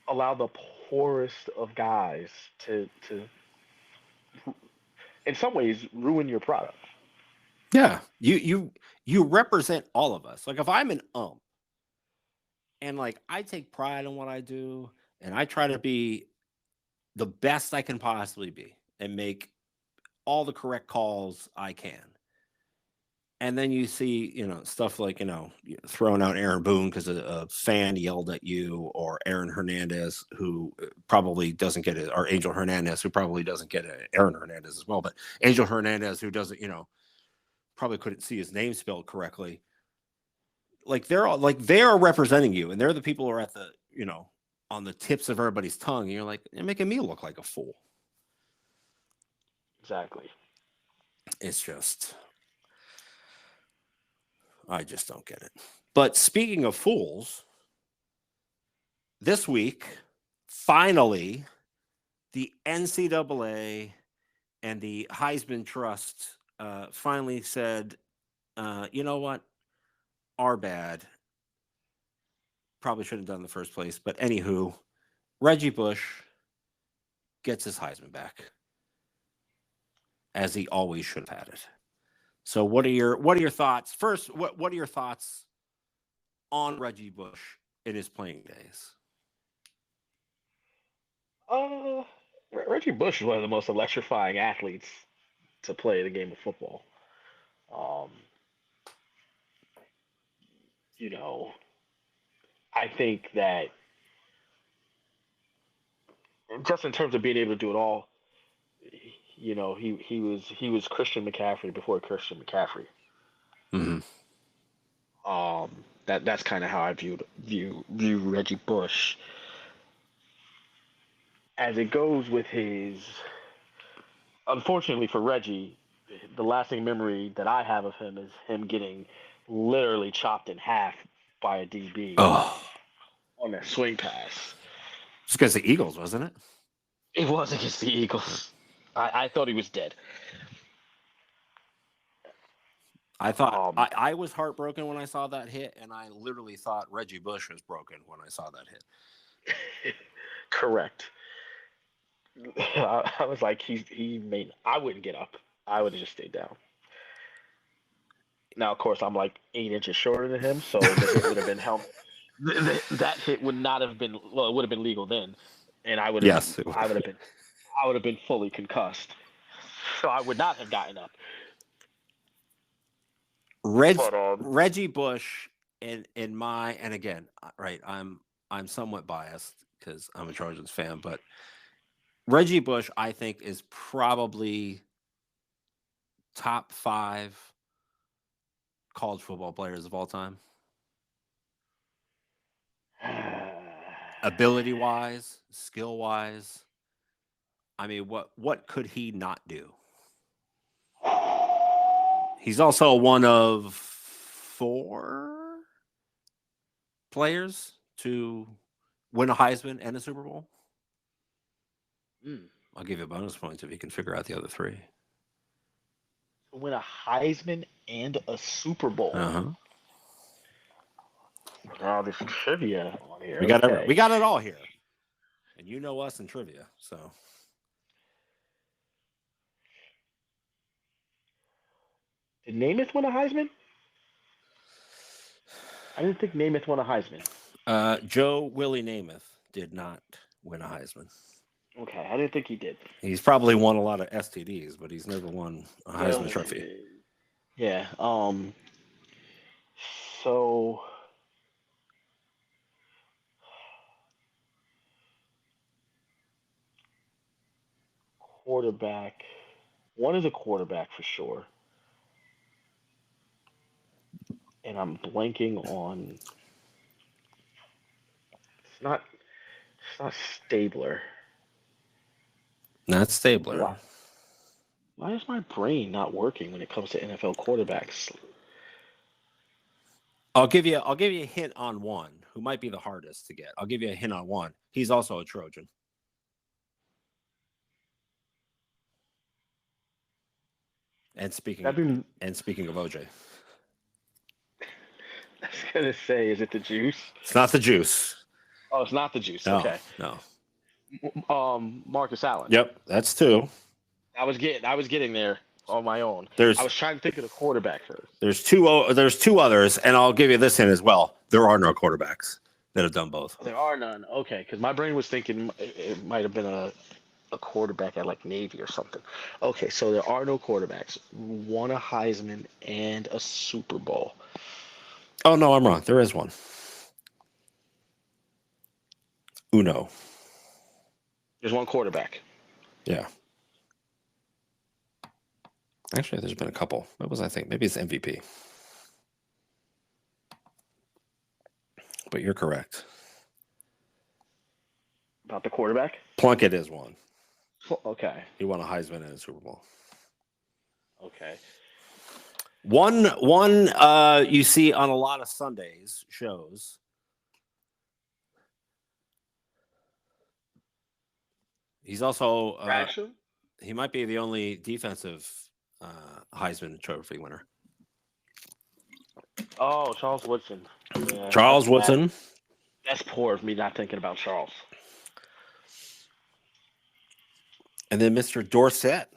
the poorest of guys to in some ways ruin your product? Yeah, you represent all of us. Like if I'm an and like I take pride in what I do, and I try to be the best I can possibly be, and make all the correct calls I can. And then you see, stuff like, throwing out Aaron Boone because a fan yelled at you, or Aaron Hernandez, who probably doesn't get it, or Angel Hernandez, who probably doesn't get it, Aaron Hernandez as well, but Angel Hernandez, who doesn't, probably couldn't see his name spelled correctly. Like they're all like they are representing you, and they're the people who are at the, on the tips of everybody's tongue. And you're like, they're making me look like a fool. Exactly. It's just, I just don't get it. But speaking of fools, this week, finally, the NCAA and the Heisman Trust finally said, you know what? Our bad. Probably shouldn't have done in the first place. But anywho, Reggie Bush gets his Heisman back, as he always should have had it. So what are your thoughts? First, what are your thoughts on Reggie Bush in his playing days? Uh, Reggie Bush is one of the most electrifying athletes to play the game of football. Um, you know, I think that just in terms of being able to do it all, he was Christian McCaffrey before Christian McCaffrey. Mm-hmm. That's kind of how I view Reggie Bush. As it goes with his, unfortunately for Reggie, the lasting memory that I have of him is him getting literally chopped in half by a DB on that swing pass. It's against the Eagles, wasn't it? It was against the Eagles. I thought he was dead. I was heartbroken when I saw that hit, and I literally thought Reggie Bush was broken when I saw that hit. Correct. I was like, he made. I wouldn't get up. I would have just stayed down. Now, of course, I'm like 8 inches shorter than him, so the hit would have been helmet. That hit would not have been. Well, it would have been legal then, and I would have. Yes, I would have been. I would have been fully concussed, so I would not have gotten up. Reggie Bush and again, right, I'm somewhat biased because I'm a Trojans fan, but Reggie Bush, I think, is probably top 5 college football players of all time. Ability wise, skill wise. I mean, what could he not do? He's also one of 4 players to win a Heisman and a Super Bowl. I'll give you bonus points if you can figure out the other 3. Win a Heisman and a Super Bowl. Oh, there's trivia on here. We got it all here, and you know us in trivia, so. Did Namath win a Heisman? I didn't think Namath won a Heisman. Joe Willie Namath did not win a Heisman. Okay, I didn't think he did. He's probably won a lot of STDs, but he's never won a Heisman Trophy. Yeah. So quarterback. One is a quarterback for sure. And I'm blanking on. It's not Stabler. Not Stabler. Why is my brain not working when it comes to NFL quarterbacks? I'll give you a hint on one who might be the hardest to get. I'll give you a hint on one. He's also a Trojan. And speaking of OJ. I was gonna say, is it the juice? It's not the juice. Oh, it's not the juice. No, okay. No. Marcus Allen. Yep, that's 2. I was getting there on my own. I was trying to think of the quarterback first. There's 2 others, and I'll give you this hint as well. There are no quarterbacks that have done both. There are none. Okay, because my brain was thinking it might have been a quarterback at like Navy or something. Okay, so there are no quarterbacks. Won a Heisman and a Super Bowl. Oh, no, I'm wrong. There is one. Uno. There's one quarterback. Yeah. Actually, there's been a couple. What was I think? Maybe it's MVP. But you're correct. About the quarterback? Plunkett is one. Okay. He won a Heisman and a Super Bowl. Okay. One you see on a lot of Sundays shows. He's also he might be the only defensive Heisman Trophy winner. Oh, Charles Woodson. Yeah, Charles Woodson. That's poor of me not thinking about Charles. And then Mr. Dorsett.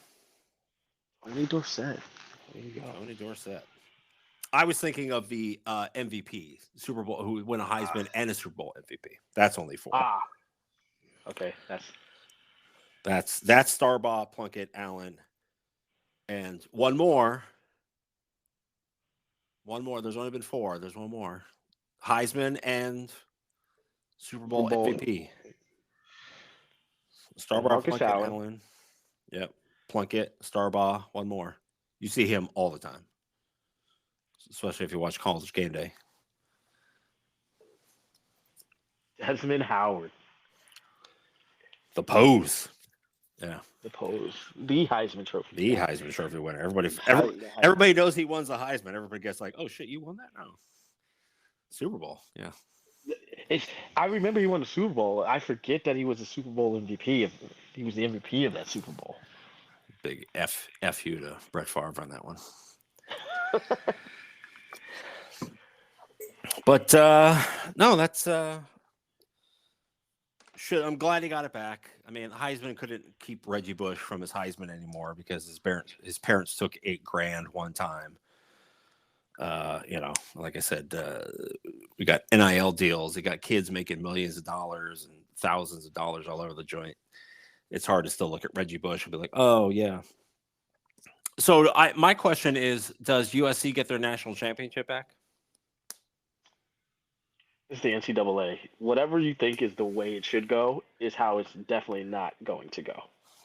Tony Dorsett. There you go. Tony Dorsett. I was thinking of the MVP, Super Bowl, who won a Heisman and a Super Bowl MVP. That's only 4. Okay, that's Starbaugh, Plunkett, Allen, and one more. There's only been 4. There's one more. Heisman and Super Bowl MVP. Starbaugh, Plunkett, Allen. Yep. Plunkett, Starbaugh, one more. You see him all the time, especially if you watch College Game Day. Desmond Howard. The pose. Yeah. The pose. The Heisman Trophy. The Heisman Trophy winner. Everybody knows he won the Heisman. Everybody gets like, oh, shit, you won that? No. Super Bowl. Yeah. I remember he won the Super Bowl. I forget that he was the Super Bowl MVP. He was the MVP of that Super Bowl. Big F you to Brett Favre on that one. But no, that's I'm glad he got it back. I mean, Heisman couldn't keep Reggie Bush from his Heisman anymore because his parents took $8,000 one time. Like I said, we got NIL deals. We got kids making millions of dollars and thousands of dollars all over the joint. It's hard to still look at Reggie Bush and be like, oh yeah. So my question is, does USC get their national championship back? It's the NCAA. Whatever you think is the way it should go is how it's definitely not going to go.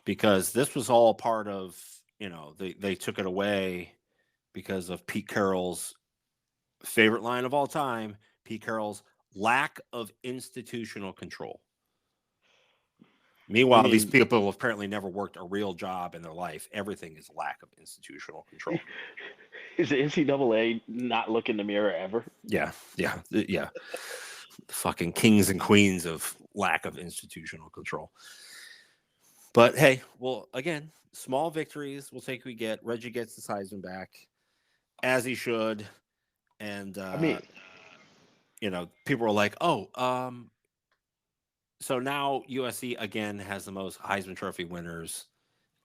Because this was all part of, they took it away because of Pete Carroll's favorite line of all time, Pete Carroll's lack of institutional control. Meanwhile, these people have apparently never worked a real job in their life. Everything is lack of institutional control. Is the NCAA not look in the mirror ever? Yeah. Fucking kings and queens of lack of institutional control. But hey, well, again, small victories we'll take we get. Reggie gets the Heisman back, as he should. And, people are like, so now USC again has the most Heisman Trophy winners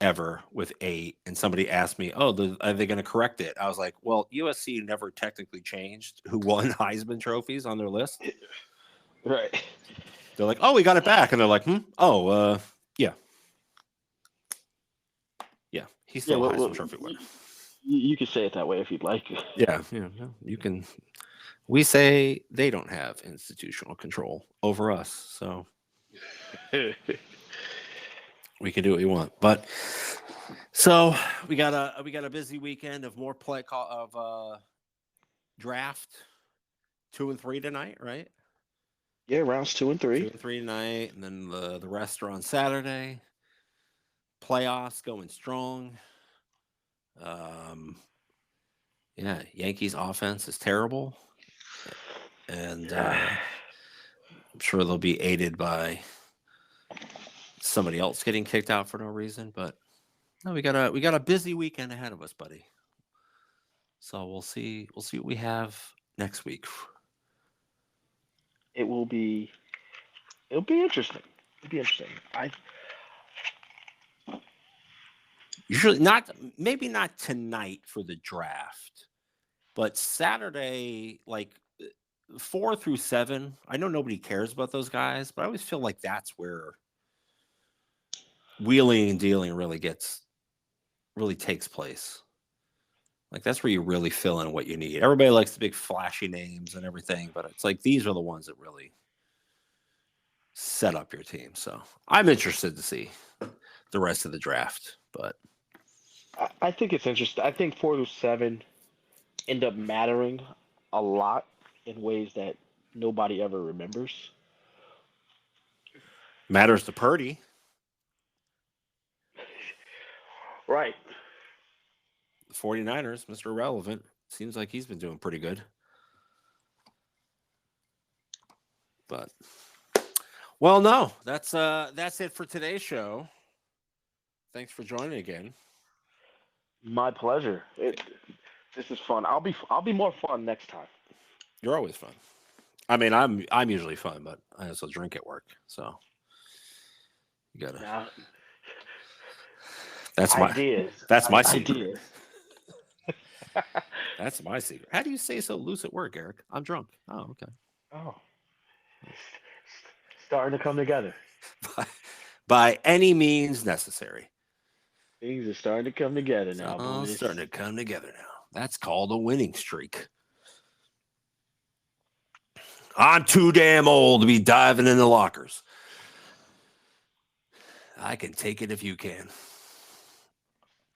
ever with 8. And somebody asked me, are they going to correct it? I was like, well, USC never technically changed who won Heisman trophies on their list. Right. They're like, we got it back. And they're like, yeah. Yeah, he's still a Heisman Trophy winner. You can say it that way if you'd like. Yeah, you can. We say they don't have institutional control over us, so we can do what we want. But so we got a busy weekend of more play of draft 2 and 3 tonight, right? Yeah, rounds 2 and 3. 2 and 3 tonight, and then the rest are on Saturday. Playoffs going strong. Yankees offense is terrible, and I'm sure they'll be aided by somebody else getting kicked out for no reason. But no, we got a busy weekend ahead of us, buddy. So we'll see what we have next week. It'll be interesting. Usually maybe not tonight for the draft, but Saturday, like 4 through 7. I know nobody cares about those guys, but I always feel like that's where wheeling and dealing really takes place. Like that's where you really fill in what you need. Everybody likes the big flashy names and everything, but it's like these are the ones that really set up your team. So I'm interested to see the rest of the draft, but I think it's interesting. I think 4 through 7 end up mattering a lot in ways that nobody ever remembers. Matters to Purdy. Right. The 49ers, Mr. Irrelevant. Seems like he's been doing pretty good. But well, no, that's it for today's show. Thanks for joining again. My pleasure. This is fun. I'll be more fun next time. You're always fun. I mean, I'm usually fun, but I also drink at work, so you gotta. Now, that's ideas. That's my secret. That's my secret. How do you stay so loose at work, Eric? I'm drunk. Oh, okay. Oh, starting to come together. By any means necessary. Things are starting to come together now. Boys. Starting to come together now. That's called a winning streak. I'm too damn old to be diving in the lockers. I can take it if you can.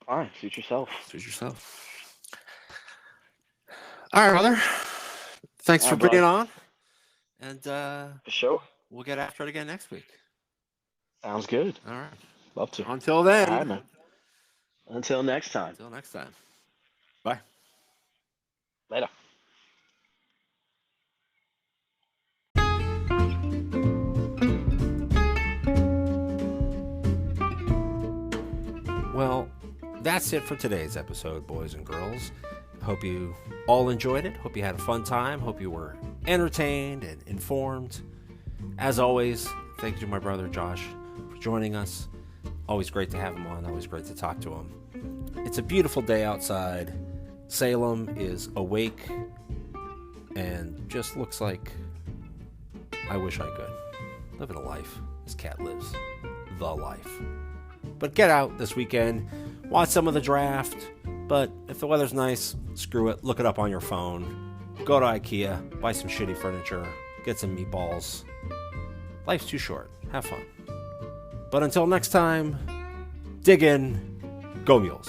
Fine, suit yourself. All right, brother. Thanks for being on. And for sure. We'll get after it again next week. Sounds good. All right. Love to. Until then. All right, man. Until next time. Bye. Later. Well, that's it for today's episode, boys and girls. Hope you all enjoyed it. Hope you had a fun time. Hope you were entertained and informed. As always, thank you to my brother Josh for joining us. Always great to have him on. Always great to talk to him. It's a beautiful day outside. Salem is awake and just looks like I wish I could. Living a life. This cat lives the life. But get out this weekend. Watch some of the draft. But if the weather's nice, screw it. Look it up on your phone. Go to IKEA. Buy some shitty furniture. Get some meatballs. Life's too short. Have fun. But until next time, dig in. Go Mules.